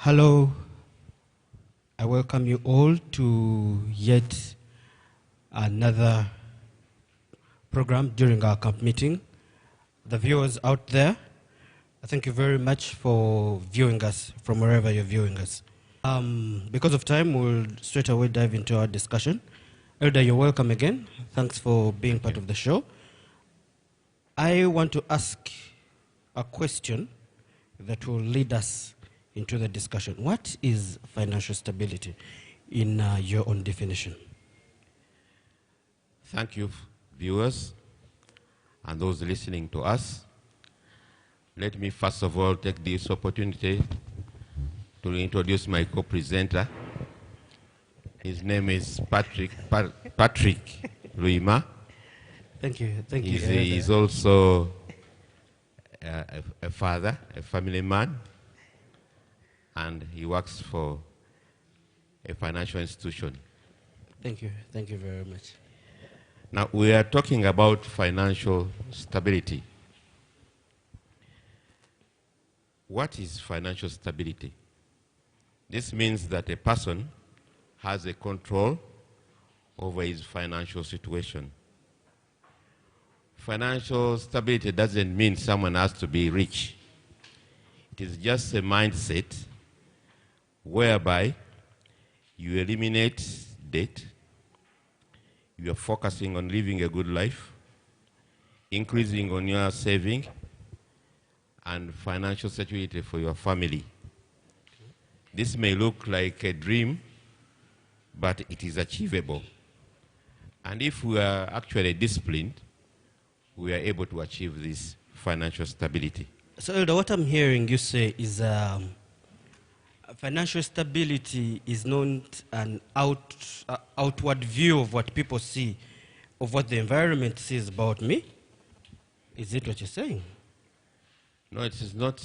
Hello, I welcome you all to yet another program during our camp meeting. The viewers out there, thank you very much for viewing us from wherever you're viewing us. Because of time, we'll straight away dive into our discussion. Elder, you're welcome again. Thanks for being part of the show. I want to ask a question that will lead us into the discussion. What is financial stability in your own definition? Thank you, viewers, and those listening to us. Let me first of all take this opportunity to introduce my co-presenter. His name is Patrick Luima. Thank you. Thank you. He's also a father, a family man, and he works for a financial institution. Thank you. Thank you very much. Now, we are talking about financial stability. What is financial stability? This means that a person has a control over his financial situation. Financial stability doesn't mean someone has to be rich. It is just a mindset whereby you eliminate debt, you are focusing on living a good life, increasing on your saving, and financial security for your family. This may look like a dream, but it is achievable. And if we are actually disciplined, we are able to achieve this financial stability. So, Elder, what I'm hearing you say is financial stability is not an outward view of what people see, of what the environment sees about me. Is it what you're saying? No, it is not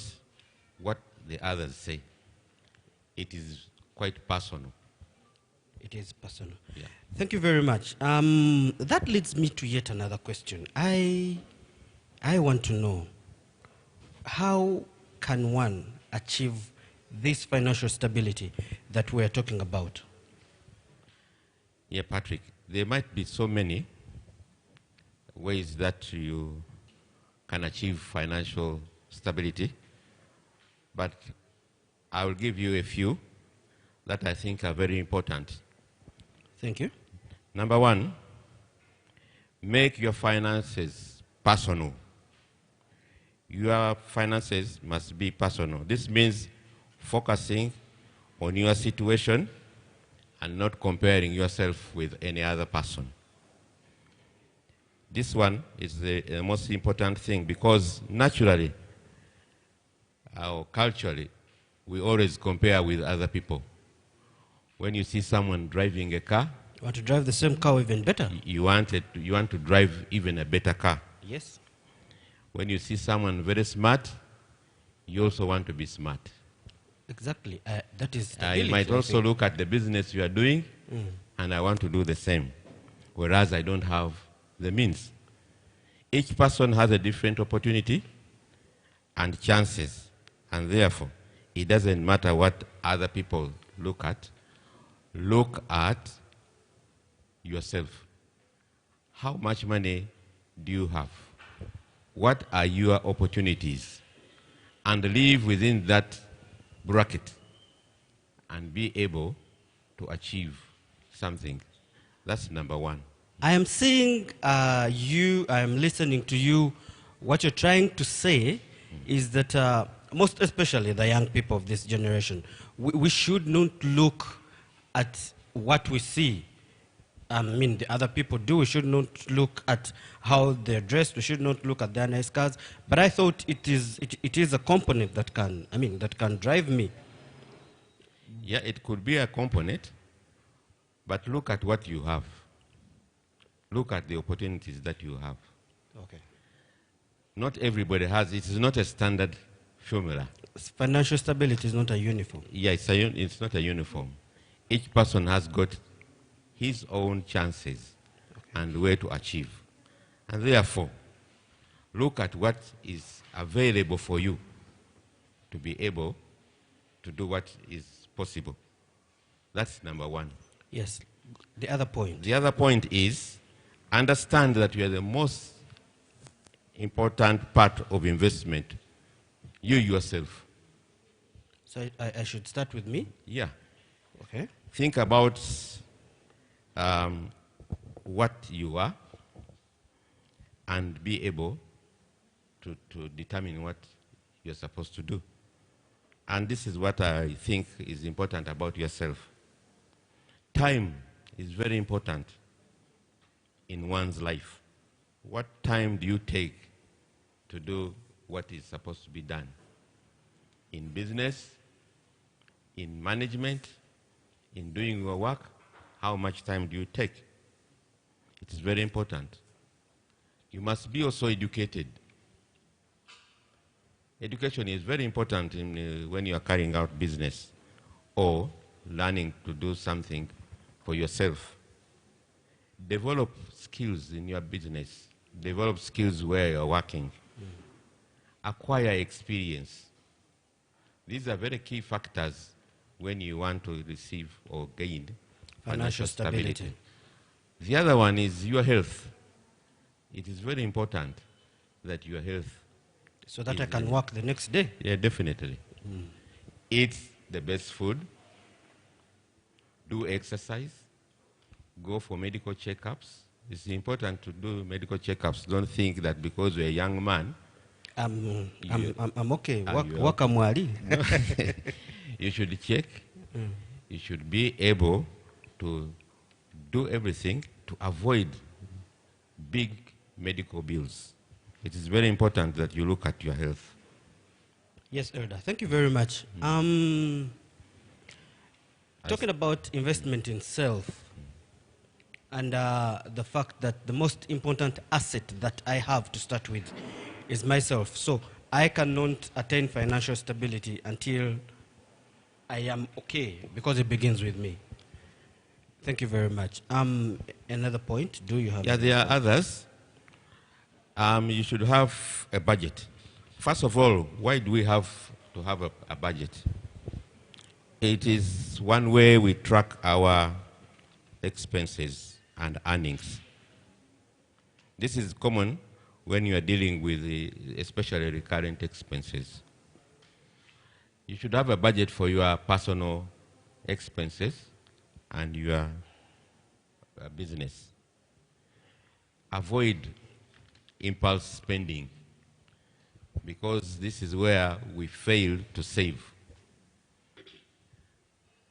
what the others say. It is quite personal. It is personal. Yeah. Thank you very much. That leads me to yet another question. I want to know, how can one achieve this financial stability that we're talking about? Yeah, Patrick, there might be so many ways that you can achieve financial stability, but I will give you a few that I think are very important. Thank you. Number one, make your finances personal. Your finances must be personal. This means focusing on your situation and not comparing yourself with any other person. This one is the most important thing because naturally or culturally, we always compare with other people. When you see someone driving a car, You want to drive the same car even better? you want to drive even a better car. Yes. When you see someone very smart, you also want to be smart. Exactly. That is You stability, might I also think. look at the business you are doing, and I want to do the same, whereas I don't have the means. Each person has a different opportunity and chances, and therefore, it doesn't matter what other people look at. Look at yourself. How much money do you have? What are your opportunities? And live within that bracket and be able to achieve something. That's number one. I am seeing I am listening to you. What you're trying to say is that most especially the young people of this generation, we should not look at what we see. I mean, the other people do. We should not look at how they're dressed. We should not look at their nice cars. But I thought it is a component that can drive me. Yeah, it could be a component, but look at what you have. Look at the opportunities that you have. Okay. Not everybody has. It is not a standard formula. Financial stability is not a uniform. Yeah, it's not a uniform. Each person has got his own chances and way to achieve. And therefore, look at what is available for you to be able to to do what is possible. That's number one. Yes. The other point. The other point is understand that you are the most important part of investment, you yourself. So I should start with me? Yeah. Okay. Think about what you are and be able to determine what you're supposed to do. And this is what I think is important about yourself. Time is very important in one's life. What time do you take to do what is supposed to be done? In business, in management, in doing your work, how much time do you take? It is very important. You must be also educated. Education is very important when you are carrying out business or learning to do something for yourself. Develop skills in your business. Develop skills where you're working. Acquire experience. These are very key factors when you want to receive or gain financial stability. The other one is your health. It is very important that your health. So that I can work the next day? Yeah, definitely. Eat the best food. Do exercise. Go for medical checkups. It's important to do medical checkups. Don't think that because you're a young man. I'm okay. Work mwali. You should check. You should be able to do everything to avoid big medical bills. It is very important that you look at your health. Yes, Elder. Thank you very much. Talking about investment in self and the fact that the most important asset that I have to start with is myself. So I cannot attain financial stability until I am okay, because it begins with me. Thank you very much. Another point, do you have? Yeah, there are others. You should have a budget. First of all, why do we have to have a budget? It is one way we track our expenses and earnings. This is common when you are dealing with especially recurrent expenses. You should have a budget for your personal expenses and your business. Avoid impulse spending, because this is where we fail to save.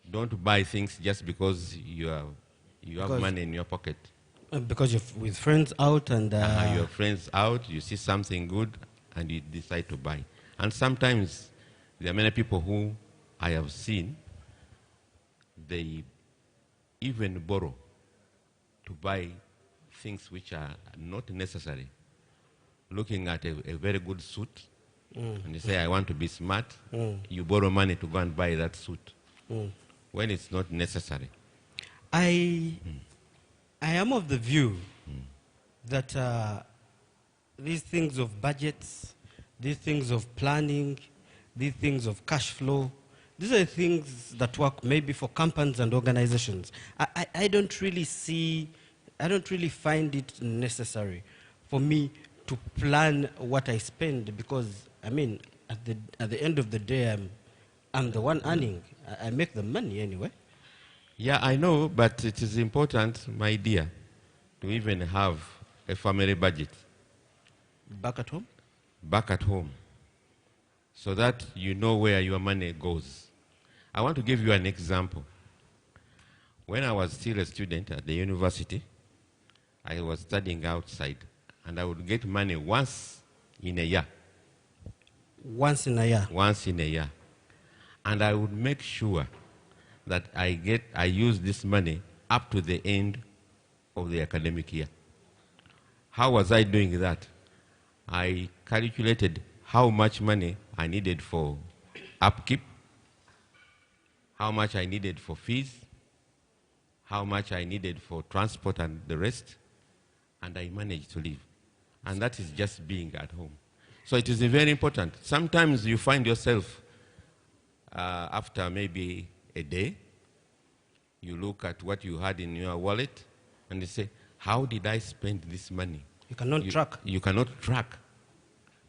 Don't buy things just because you have money in your pocket. Because you're with friends out and... your friends out, you see something good and you decide to buy. And sometimes there are many people who I have seen, they even borrow to buy things which are not necessary. Looking at a very good suit, and you say, I want to be smart, you borrow money to go and buy that suit, when it's not necessary. I am of the view that these things of budgets, these things of planning, these things of cash flow, these are things that work maybe for companies and organizations. I don't really find it necessary for me to plan what I spend, because, I mean, at the end of the day, I'm the one earning. I make the money anyway. Yeah, I know, but it is important, my dear, to even have a family budget. Back at home? Back at home, so that you know where your money goes. I want to give you an example. When I was still a student at the university, I was studying outside, and I would get money once in a year. Once in a year? Once in a year. And I would make sure that I use this money up to the end of the academic year. How was I doing that? I calculated how much money I needed for upkeep, how much I needed for fees, how much I needed for transport and the rest, and I managed to live. And that is just being at home. So it is very important. Sometimes you find yourself after maybe a day, you look at what you had in your wallet and you say, how did I spend this money? You cannot track. You cannot track.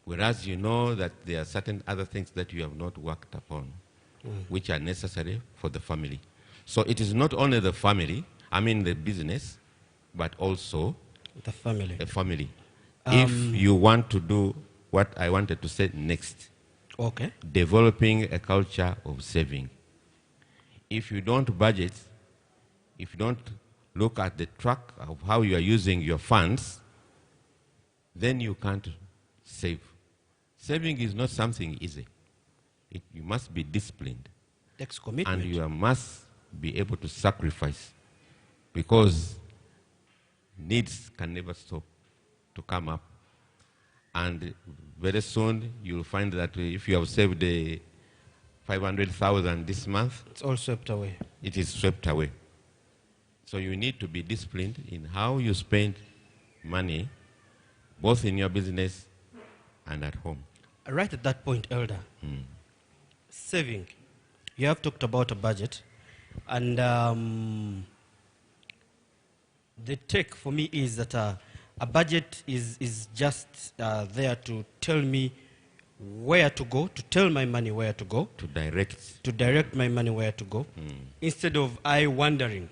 Whereas you know that there are certain other things that you have not worked upon, which are necessary for the family. So it is not only the family, I mean the business, but also The family. the family. If you want to do what I wanted to say next, Okay. developing a culture of saving. If you don't budget, if you don't look at the track of how you are using your funds, then you can't save. Saving is not something easy. You must be disciplined. Takes commitment. And you must be able to sacrifice, because needs can never stop to come up. And very soon you'll find that if you have saved 500,000 this month, It's all swept away. it is swept away. So you need to be disciplined in how you spend money, both in your business and at home. Right at that point, Elder, saving. You have talked about a budget, and the take for me is that a budget is just there to tell me where to go, to tell my money where to go, To direct. to direct my money where to go, instead of I wondering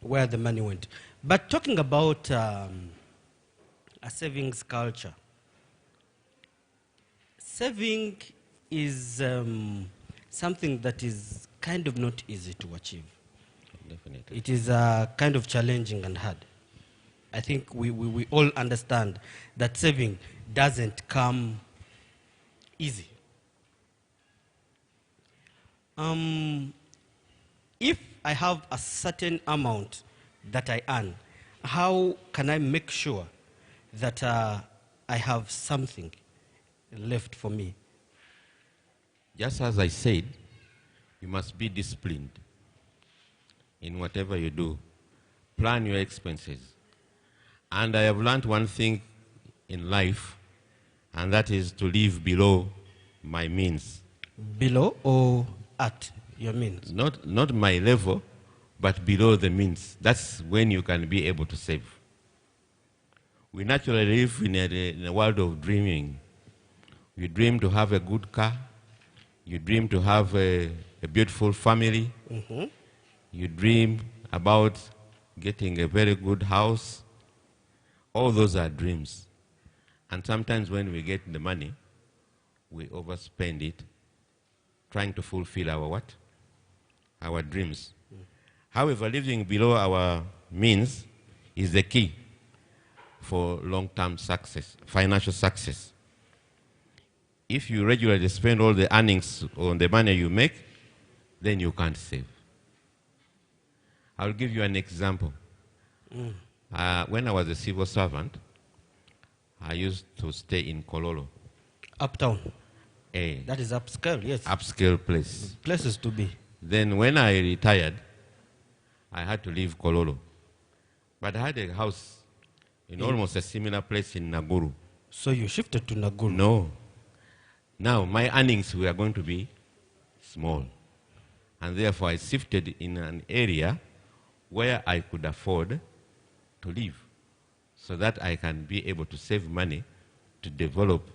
where the money went. But talking about a savings culture, saving is something that is kind of not easy to achieve. Definitely. It is kind of challenging and hard. I think we all understand that saving doesn't come easy. If I have a certain amount that I earn, how can I make sure that I have something left for me? Just as I said, you must be disciplined in whatever you do. Plan your expenses. And I have learned one thing in life, and that is to live below my means. Below or at your means? Not my level, but below the means. That's when you can be able to save. We naturally live in a world of dreaming. You dream to have a good car. You dream to have a beautiful family. You dream about getting a very good house. All those are dreams. And sometimes when we get the money, we overspend it trying to fulfill our what? Our dreams. However, living below our means is the key for long-term success, financial success. If you regularly spend all the earnings on the money you make, then you can't save. I'll give you an example. When I was a civil servant, I used to stay in Kololo, Uptown. a That is upscale, yes. upscale place. Places to be. Then when I retired, I had to leave Kololo. But I had a house in almost a similar place in Naguru. So you shifted to Naguru. No. Now, my earnings were going to be small. And therefore, I shifted in an area where I could afford to live, so that I can be able to save money to develop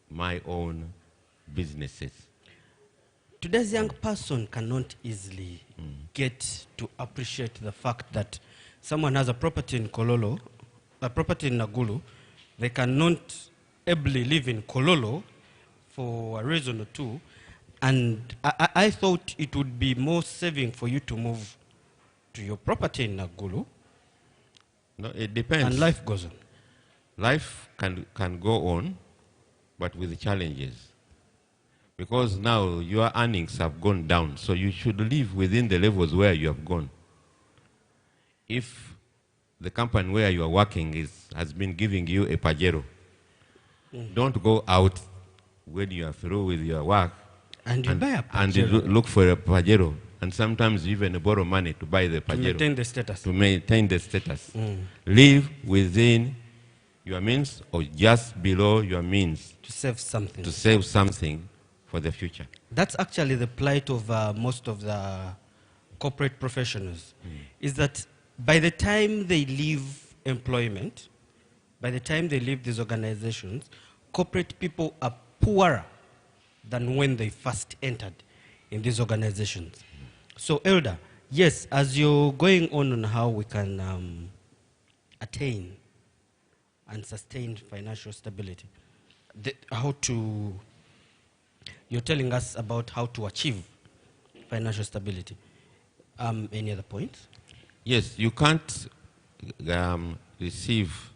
my own businesses. Today's young person cannot easily get to appreciate the fact that someone has a property in Kololo, a property in Naguru. They cannot ably live in Kololo for a reason or two. And I thought it would be more saving for you to move to your property in Naguru, No, it depends. and life goes on. Life can go on, but with challenges. Because now your earnings have gone down, so you should live within the levels where you have gone. If the company where you are working has been giving you a Pajero, don't go out when you are through with your work And you buy a and you Pajero look for a Pajero, and sometimes even borrow money to buy the to Pajero. maintain the status. To maintain the status. Live within your means or just below your means To save something. to save something for the future. That's actually the plight of most of the corporate professionals, is that by the time they leave employment, by the time they leave these organizations, corporate people are poorer than when they first entered in these organizations. So, Elder, yes, as you're going on how we can attain and sustain financial stability, you're telling us about how to achieve financial stability. Any other points? Yes, you can't receive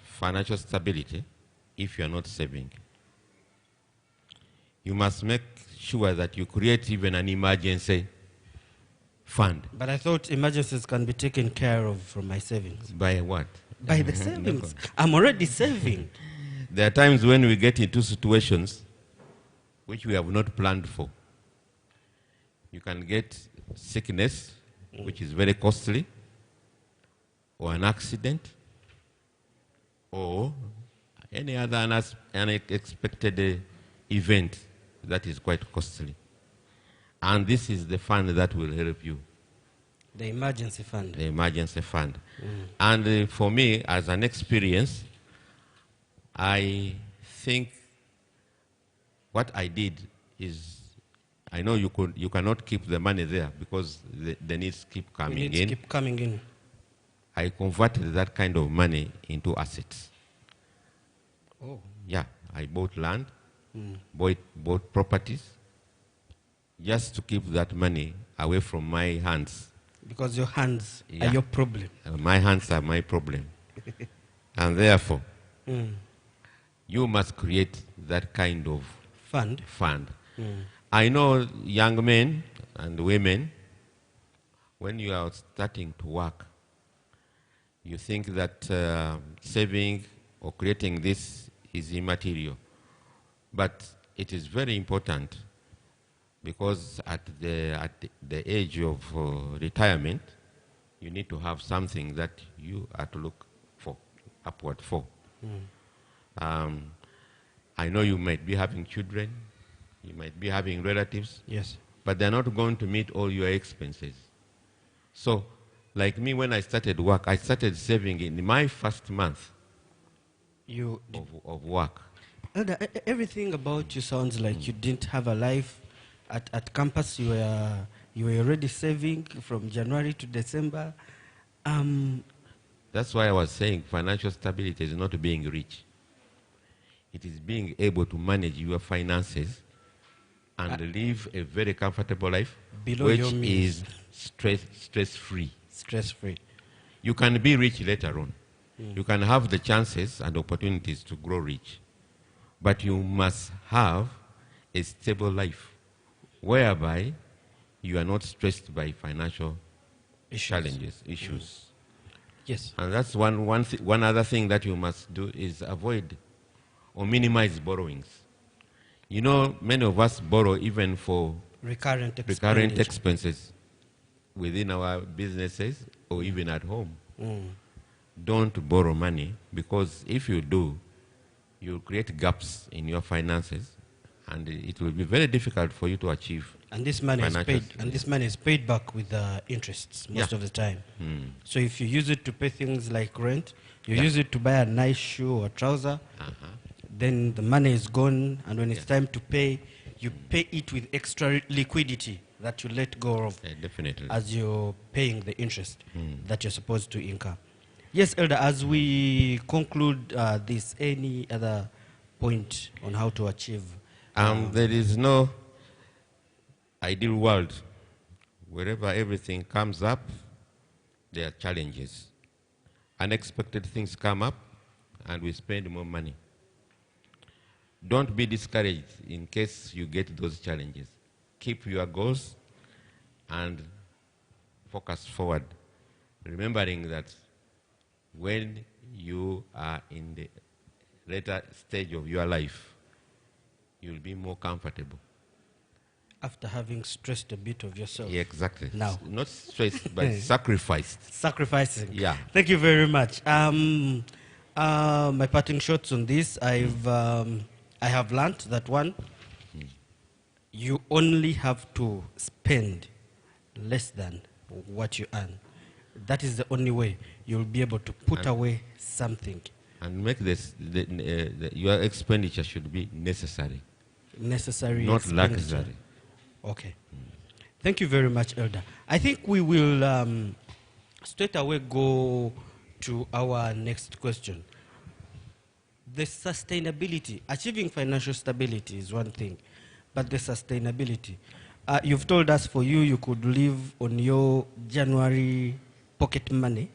financial stability if you are not saving. You must make sure that you create even an emergency fund. But I thought emergencies can be taken care of from my savings. By what? By the savings. I'm already saving. There are times when we get into situations which we have not planned for. You can get sickness, which is very costly, or an accident, or any other unexpected event that is quite costly. And this is the fund that will help you. The emergency fund. The emergency fund. And for me, as an experience, I think what I did is, I know you cannot keep the money there because the needs keep coming in. Keep coming in. I converted that kind of money into assets. Oh. Yeah, I bought land, bought properties, just to keep that money away from my hands. Because your hands are your problem. My hands are my problem. And therefore, you must create that kind of fund. I know young men and women, when you are starting to work, you think that saving or creating this is immaterial. But it is very important, because at the age of retirement, you need to have something that you are to look upward for. I know you might be having children, you might be having relatives, yes, but they're not going to meet all your expenses. So, like me, when I started work, I started saving in my first month of work. Everything about you sounds like you didn't have a life at campus. You were already saving from January to December. That's why I was saying financial stability is not being rich. It is being able to manage your finances and live a very comfortable life, below which your means. is stress-free. Stress-free. You can be rich later on. You can have the chances and opportunities to grow rich. But you must have a stable life whereby you are not stressed by financial challenges, issues. Yes. And that's one other thing that you must do is avoid or minimize borrowings. You know, many of us borrow even for recurrent expenses within our businesses or even at home. Don't borrow money, because if you do, you'll create gaps in your finances, and it will be very difficult for you to achieve. And this money is paid. And this money is paid back with interests most of the time. So if you use it to pay things like rent, you use it to buy a nice shoe or trouser, then the money is gone, and when it's time to pay, you pay it with extra liquidity that you let go of definitely, as you're paying the interest that you're supposed to incur. Yes, Elder, as we conclude this, any other point on how to achieve? There is no ideal world. Wherever everything comes up, there are challenges. Unexpected things come up, and we spend more money. Don't be discouraged in case you get those challenges. Keep your goals and focus forward, remembering that when you are in the later stage of your life, you'll be more comfortable. After having stressed a bit of yourself. Yeah, exactly. Now. Not stressed, but sacrificed. Sacrificing. Yeah. Thank you very much. My parting shots on this, I have learned that one, you only have to spend less than what you earn. That is the only way you'll be able to put away something. And make this, your expenditure should be necessary, Necessary not expenditure. luxury. Okay. Thank you very much, Elder. I think we will straight away go to our next question. The sustainability, achieving financial stability is one thing, but the sustainability. You've told us for you, you could live on your January pocket money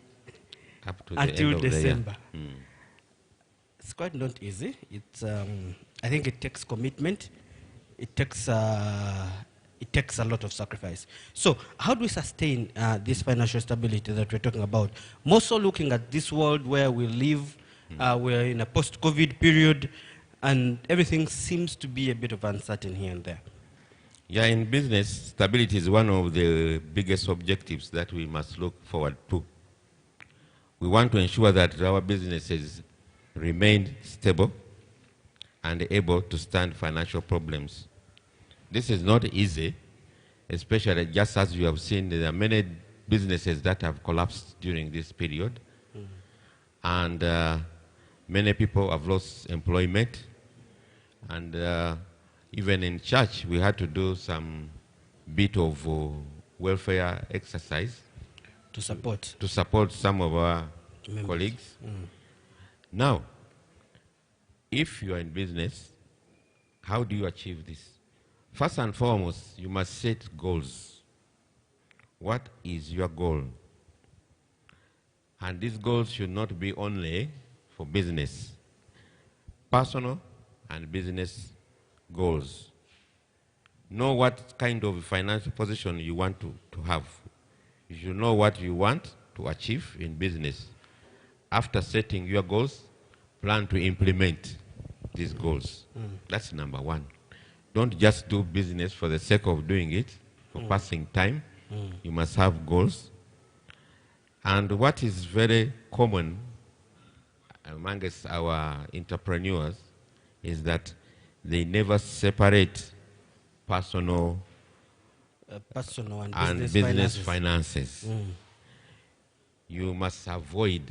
Up to the until end of December. the year. It's quite not easy. It's, I think it takes commitment. It takes a lot of sacrifice. So how do we sustain this financial stability that we're talking about? More so looking at this world where we live, we're in a post-COVID period, and everything seems to be a bit of uncertain here and there. Yeah, in business, stability is one of the biggest objectives that we must look forward to. We want to ensure that our businesses remain stable and able to stand financial problems. This is not easy, especially just as you have seen, there are many businesses that have collapsed during this period. And many people have lost employment. And even in church, we had to do some bit of welfare exercise To support some of our members. colleagues. Now, if you are in business, how do you achieve this? First and foremost, you must set goals. What is your goal? And these goals should not be only for business. Personal and business goals. Know what kind of financial position you want to have. You should know what you want to achieve in business. After setting your goals, plan to implement these goals. That's number one. Don't just do business for the sake of doing it, for passing time. You must have goals. And what is very common amongst our entrepreneurs is that they never separate personal and business finances. You must avoid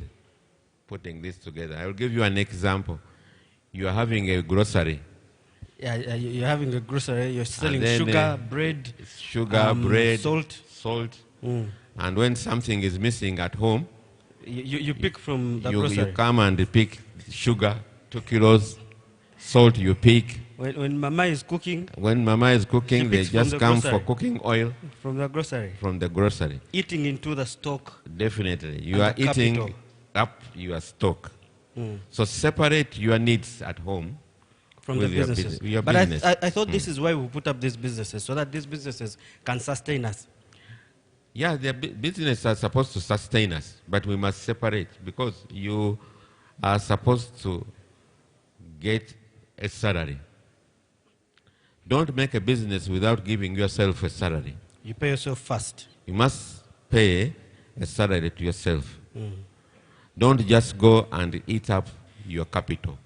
putting this together. I will give you an example. You are having a grocery. Yeah, you're having a grocery, you're selling then, sugar, bread, bread, salt. And when something is missing at home, you pick from the you grocery. come and pick sugar, 2 kilos, salt you pick. When Mama is cooking, They picks from just the come grocery. for cooking oil from the grocery, from the grocery. eating into the stock. Definitely. You And are the eating capital. up your stock. So separate your needs at home From with the your businesses. your But business. I thought this is why we put up these businesses, so that these businesses can sustain us. Yeah, the business are supposed to sustain us, but we must separate because you are supposed to get a salary. Don't make a business without giving yourself a salary. You pay yourself first. You must pay a salary to yourself. Don't just go and eat up your capital.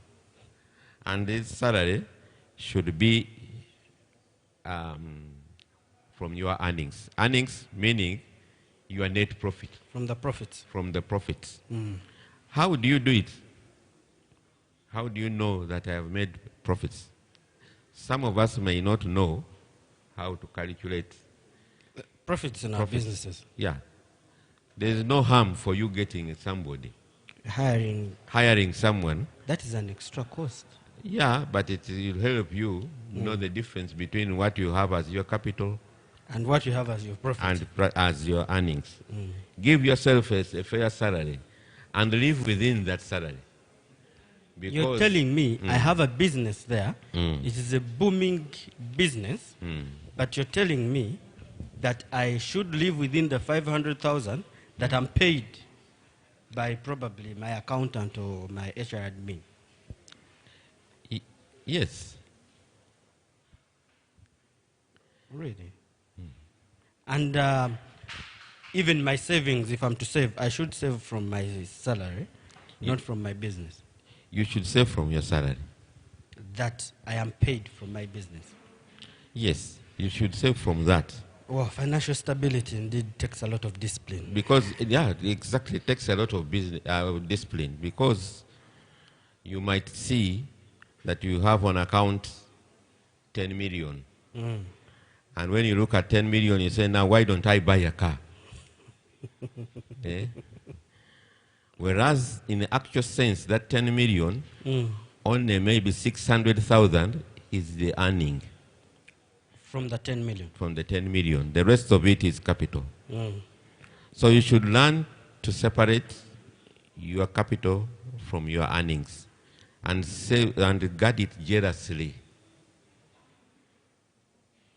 And this salary should be from your earnings. Earnings meaning your net profit. From the profits. From the profits. How do you do it? How do you know that I have made profits? Some of us may not know how to calculate Profits in our profits. businesses. Yeah. There is no harm for you getting somebody. Hiring someone. That is an extra cost. Yeah, but it will help you know the difference between what you have as your capital And what you have as your profit. and as your earnings. Give yourself a fair salary and live within that salary. Because You're telling me I have a business there. It is a booming business, but you're telling me that I should live within the 500,000 that I'm paid by probably my accountant or my HR admin. Yes. Really? And even my savings, if I'm to save, I should save from my salary, not from my business. You should save from your salary. That I am paid from my business. Yes, you should save from that. Well, financial stability indeed takes a lot of discipline. Because, yeah, exactly, it takes a lot of discipline. Because you might see that you have on account 10 million. And when you look at 10 million, you say, now why don't I buy a car? Eh? Whereas in the actual sense, that 10 million, only maybe 600,000 is the earning. From the 10 million? From the 10 million. The rest of it is capital. So you should learn to separate your capital from your earnings and save and guard it jealously.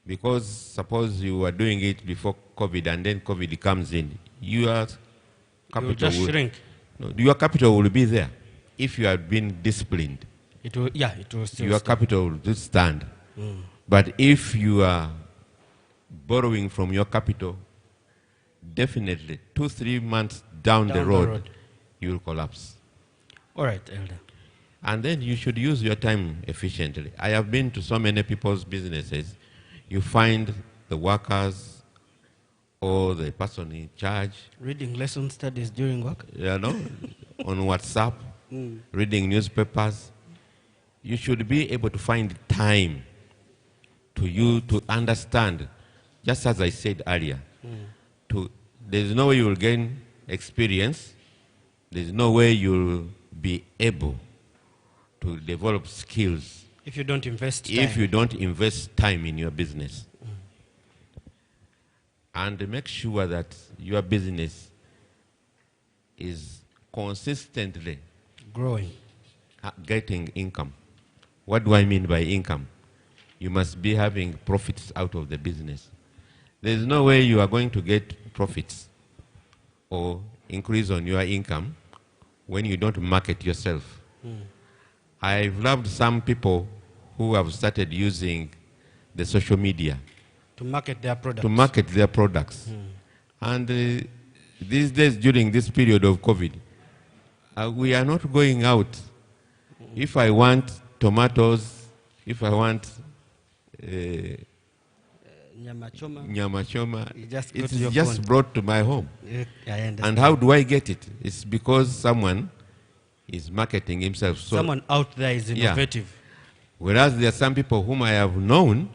Because suppose you were doing it before COVID and then COVID comes in, your capital will just shrink. No, your capital will be there if you have been disciplined. It will, yeah, it will still Your stand. capital will just stand. But if you are borrowing from your capital, definitely 2-3 months down the road, you will collapse. All right, Elder. And then you should use your time efficiently. I have been to so many people's businesses. You find the workers or the person in charge. Reading lesson studies during work? You know, on WhatsApp, reading newspapers. You should be able to find time to understand, just as I said earlier. There's no way you will gain experience. There's no way you'll be able to develop skills if you don't invest time. If you don't invest time in your business. And make sure that your business is consistently growing, getting income. What do I mean by income? You must be having profits out of the business. There's no way you are going to get profits or increase on your income when you don't market yourself. I've loved some people who have started using the social media to market their products. And these days, during this period of COVID, we are not going out. If I want tomatoes, if I want nyama choma, it's just brought to my home. And how do I get it? It's because someone is marketing himself. So someone out there is innovative. Yeah. Whereas there are some people whom I have known,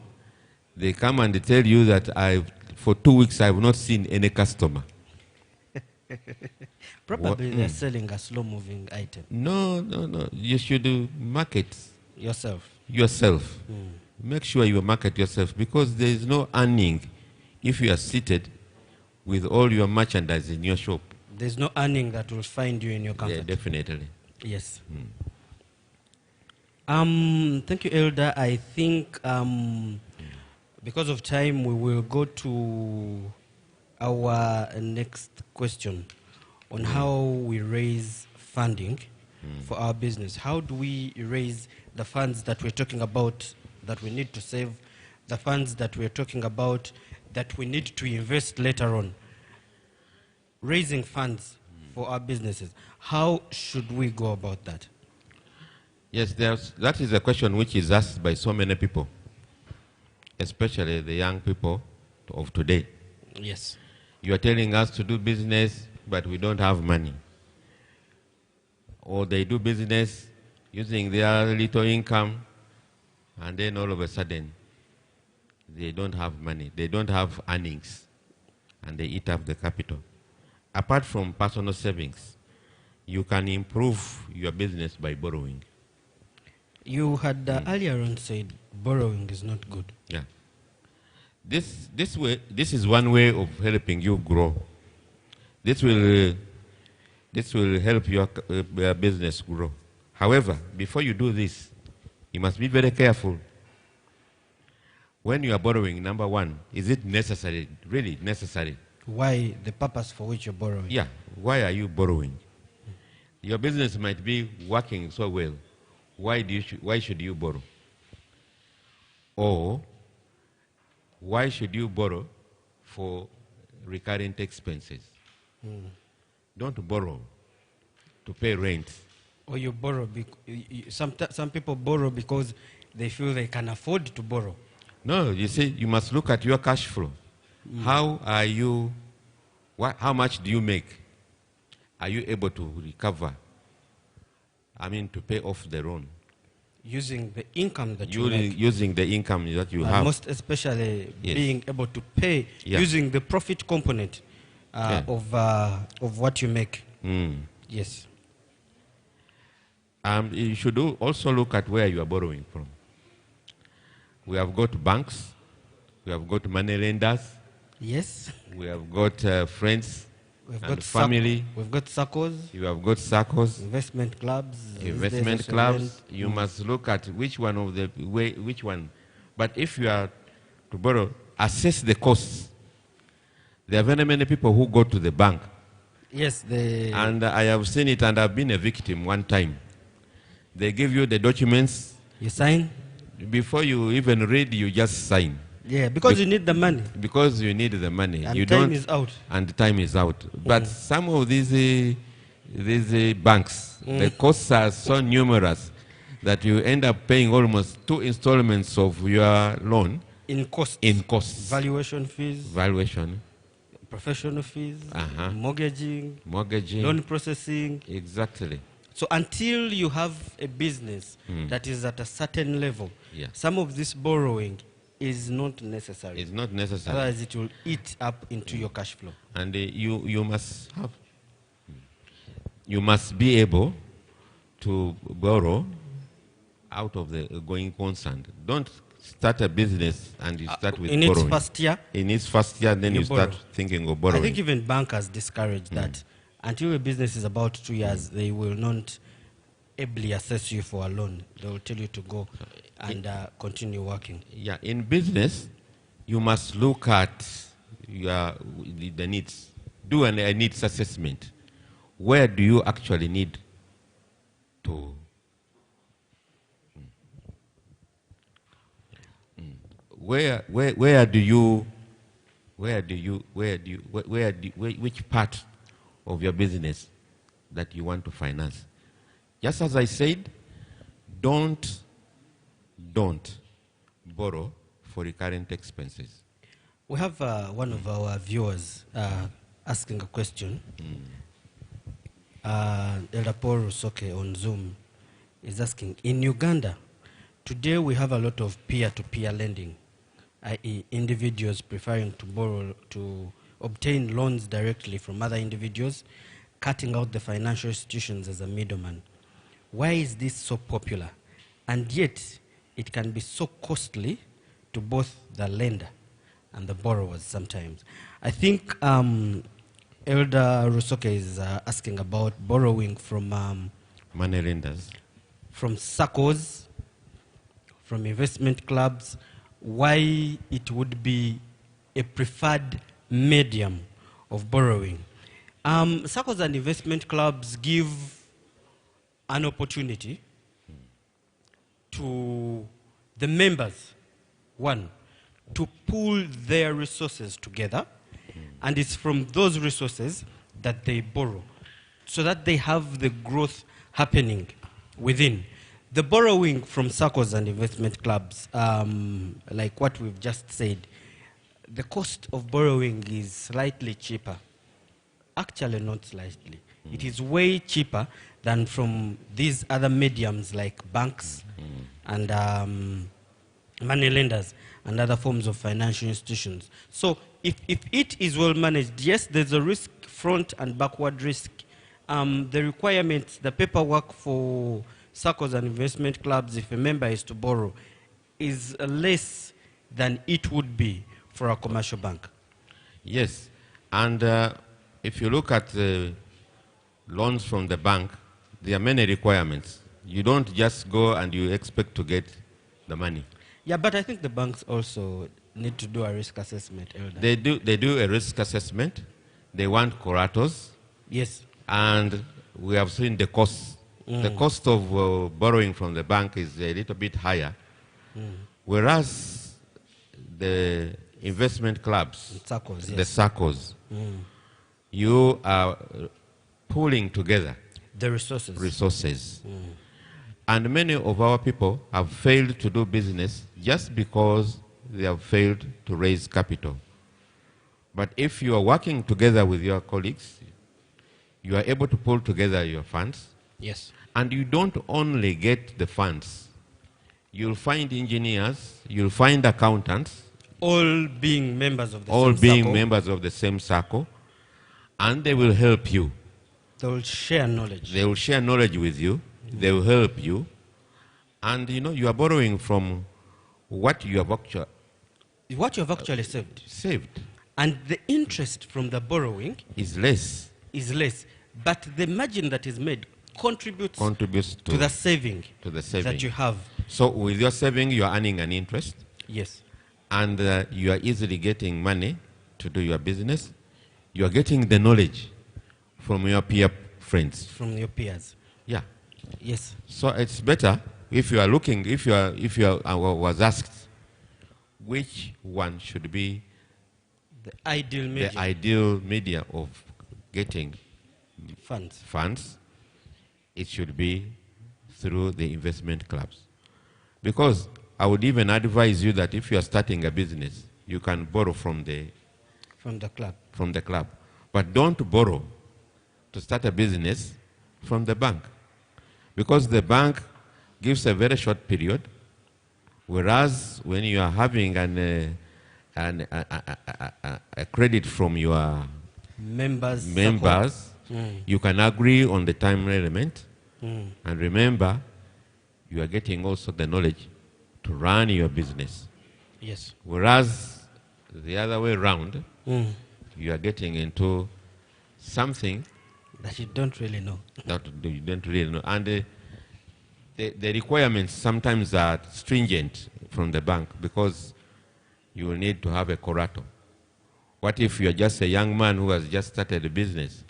they come and they tell you that for 2 weeks I have not seen any customer. Probably they're selling a slow-moving item. No. You should market yourself. Make sure you market yourself, because there is no earning if you are seated with all your merchandise in your shop. There's no earning that will find you in your comfort. Yeah, definitely. Yes. Thank you, Elder. I think because of time, we will go to our next question on how we raise funding for our business. How do we raise the funds that we're talking about that we need to save, the funds that we're talking about that we need to invest later on? Raising funds for our businesses. How should we go about that? Yes, that is a question which is asked by so many people, especially the young people of today. Yes. You are telling us to do business, but we don't have money. Or they do business using their little income, and then all of a sudden, they don't have money. They don't have earnings, and they eat up the capital. Apart from personal savings, you can improve your business by borrowing. You had earlier on said borrowing is not good. Yeah. This is one way of helping you grow. This will help your business grow. However, before you do this, you must be very careful. When you are borrowing, number one, is it necessary, really necessary? Why the purpose for which you're borrowing? Yeah, why are you borrowing? Your business might be working so well. Why should you borrow? Or why should you borrow for recurrent expenses? Don't borrow to pay rent. Or you borrow, some people borrow because they feel they can afford to borrow. No, you see, you must look at your cash flow. How are you, how much do you make? Are you able to recover? I mean, to pay off the loan? Using the income that you make. Using the income that you have. Most especially Yes. being able to pay Yeah. using the profit component Yeah. of what you make. Mm. Yes. You should also look at where you are borrowing from. We have got banks, we have got money lenders, Yes. we have got friends We've and got family. We've got SACCOs, You have got SACCOs, investment clubs. investment these days clubs. also You must look at which one of the which one. But if you are to borrow, assess the costs. There are very many people who go to the bank, Yes, the and I have seen it, and I've been a victim one time. They give you the documents. you sign. Before you even read, you just sign. Yeah, because you need the money. Because you need the money. And you time don't, is out. And time is out. But some of these banks, the costs are so numerous that you end up paying almost 2 installments of your loan In cost. in costs. Valuation fees, Valuation, professional fees, Uh-huh. mortgaging, mortgaging. loan processing. Exactly. So until you have a business that is at a certain level, Yeah. some of this borrowing is not necessary. It's not necessary. Otherwise, it will eat up into your cash flow. And you must be able to borrow out of the going concern. Don't start a business and you start with In borrowing. its first year, In its first year, then you you start borrow. thinking of I borrowing. think even bankers discourage that. Until a business is about 2 years, they will not ably assess you for a loan. They will tell you to go and continue working. Yeah, in business, you must look at the needs. Do a needs assessment. Where do you actually need to? Which part of your business that you want to finance? Just as I said, don't borrow for recurrent expenses. We have one of our viewers asking a question. Elder Paul Rusoke on Zoom is asking, in Uganda, today we have a lot of peer-to-peer lending, i.e. individuals preferring to borrow to obtain loans directly from other individuals, cutting out the financial institutions as a middleman. Why is this so popular? And yet, it can be so costly to both the lender and the borrowers sometimes. I think Elder Rusoke is asking about borrowing from Money lenders. from SACCOs, from investment clubs, why it would be a preferred medium of borrowing. SACCOs and investment clubs give an opportunity to the members, one, to pool their resources together, and it's from those resources that they borrow, so that they have the growth happening within. The borrowing from SACCOs and investment clubs, like what we've just said, the cost of borrowing is slightly cheaper. Actually, not slightly. It is way cheaper than from these other mediums like banks and money lenders and other forms of financial institutions. So if it is well managed, yes, there's a risk, front and backward risk. The requirements, the paperwork for SACCOs and investment clubs, if a member is to borrow, is less than it would be for a commercial bank. Yes, and if you look at loans from the bank, there are many requirements. You don't just go and you expect to get the money. Yeah, but I think the banks also need to do a risk assessment, Elder. They do a risk assessment. They want collaterals, Yes. and we have seen the cost. The cost of borrowing from the bank is a little bit higher, whereas the investment clubs, SACCOs, the yes. SACCOs, you are pooling together The resources. resources. And many of our people have failed to do business just because they have failed to raise capital. But if you are working together with your colleagues, you are able to pull together your funds. Yes. And you don't only get the funds. You'll find engineers, you'll find accountants. All being members of the all same being circle. members of the same circle. And they will help you. They will share knowledge. They will share knowledge with you. They will help you. And you are borrowing from what you have actually saved. And the interest from the borrowing is less. But the margin that is made contributes to the saving that you have. So with your saving, you are earning an interest. Yes. And you are easily getting money to do your business. You are getting the knowledge from your peer friends. From your peers. Yeah. Yes. So it's better if you are looking, if you was asked which one should be the ideal media of getting funds, it should be through the investment clubs. Because I would even advise you that if you are starting a business, you can borrow from the club. But don't borrow to start a business from the bank. Because the bank gives a very short period, whereas when you are having a credit from your members, you can agree on the time element. And remember, you are getting also the knowledge to run your business. Yes. Whereas the other way around, you are getting into something that you don't really know. And the requirements sometimes are stringent from the bank because you will need to have a collateral. What if you are just a young man who has just started a business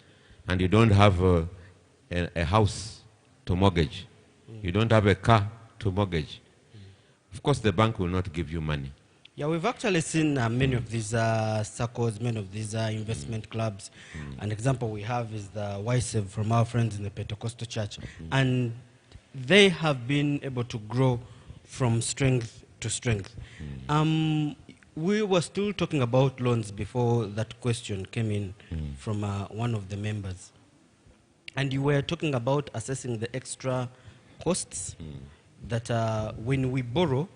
and you don't have a house to mortgage? You don't have a car to mortgage. Of course, the bank will not give you money. Yeah, we've actually seen many of these circles, many of these investment clubs. An example we have is the YSEV from our friends in the Pentecostal Church. And they have been able to grow from strength to strength. We were still talking about loans before that question came in from one of the members. And you were talking about assessing the extra costs that when we borrow,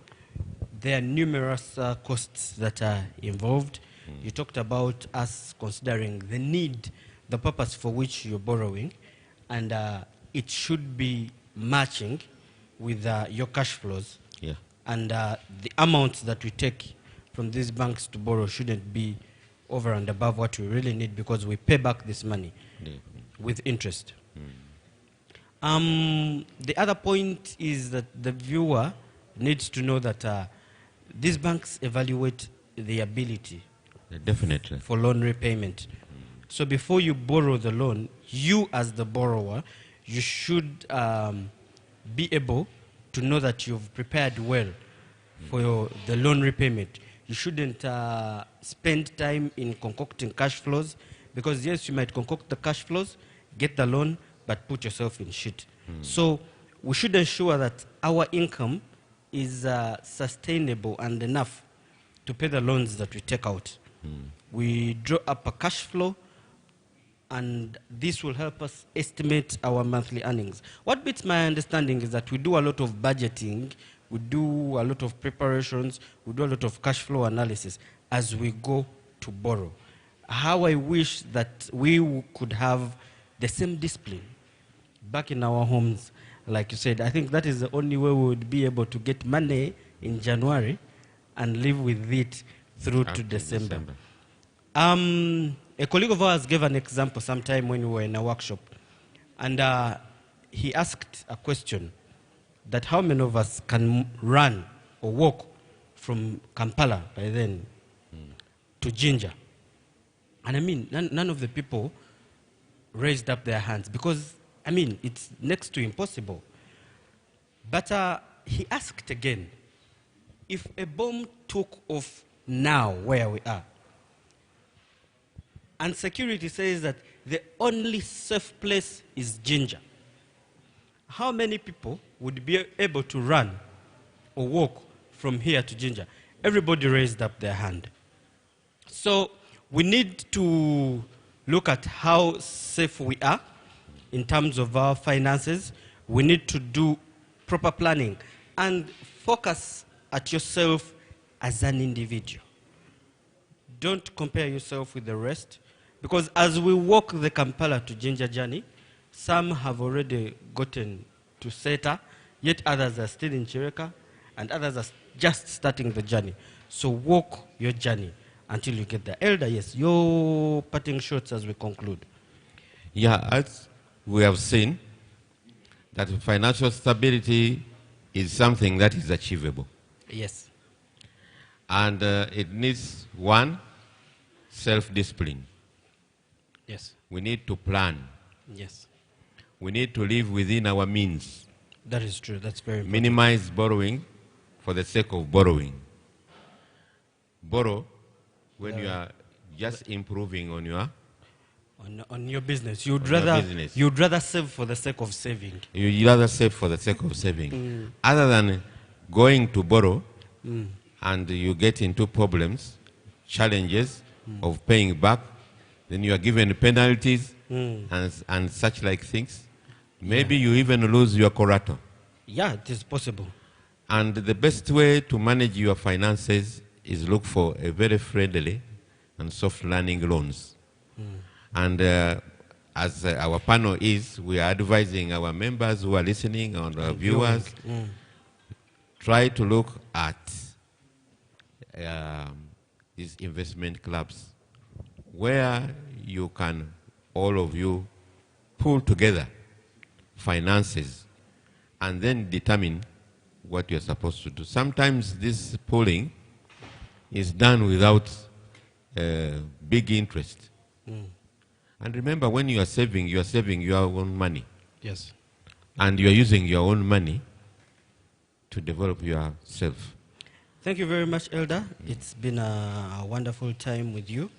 there are numerous costs that are involved. You talked about us considering the need, the purpose for which you're borrowing, and it should be matching with your cash flows. Yeah. And the amounts that we take from these banks to borrow shouldn't be over and above what we really need because we pay back this money with interest. The other point is that the viewer needs to know that these banks evaluate the ability definitely for loan repayment. So before you borrow the loan, you as the borrower, you should be able to know that you've prepared well for the loan repayment. You shouldn't spend time in concocting cash flows because yes, you might concoct the cash flows, get the loan, but put yourself in shit. So we should ensure that our income is sustainable and enough to pay the loans that we take out. We draw up a cash flow, and this will help us estimate our monthly earnings. What beats my understanding is that we do a lot of budgeting, we do a lot of preparations, we do a lot of cash flow analysis as we go to borrow. How I wish that we could have the same discipline back in our homes. Like you said, I think that is the only way we would be able to get money in January and live with it through to December. A colleague of ours gave an example sometime when we were in a workshop. And he asked a question that how many of us can run or walk from Kampala by then to Jinja? And I mean, none of the people raised up their hands because, I mean, it's next to impossible. But he asked again, if a bomb took off now where we are, and security says that the only safe place is Jinja, how many people would be able to run or walk from here to Jinja? everybody raised up their hand. So we need to look at how safe we are in terms of our finances. We need to do proper planning and focus at yourself as an individual. Don't compare yourself with the rest, because as we walk the Kampala to Jinja journey, some have already gotten to Seta, yet others are still in Chireka, and others are just starting the journey. So walk your journey until you get there. Elder, yes, your parting shots as we conclude. Yeah, as we have seen, that financial stability is something that is achievable. Yes. And it needs, one, self-discipline. Yes. We need to plan. Yes. We need to live within our means. That is true. That's very important. Minimize borrowing for the sake of borrowing. Borrow when you are just improving on your business. You'd business. rather save for the sake of saving. You'd rather save for the sake of saving. Other than going to borrow and you get into problems, challenges of paying back, then you are given penalties and such like things. Maybe you even lose your collateral. Yeah, it is possible. And the best way to manage your finances is look for a very friendly and soft landing loans. And as our panel is, we are advising our members who are listening and our viewers, try to look at these investment clubs where you can, all of you, pull together finances and then determine what you're supposed to do. Sometimes this pooling is done without big interest. And remember, when you are saving your own money. Yes. And you are using your own money to develop yourself. Thank you very much, Elder. It's been a wonderful time with you.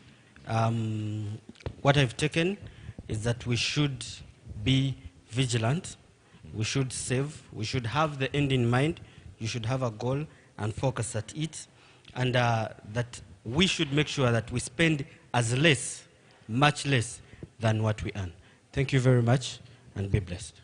What I've taken is that we should be vigilant. We should save. We should have the end in mind. You should have a goal and focus at it. And that we should make sure that we spend as less, much less than what we earn. Thank you very much, and be blessed.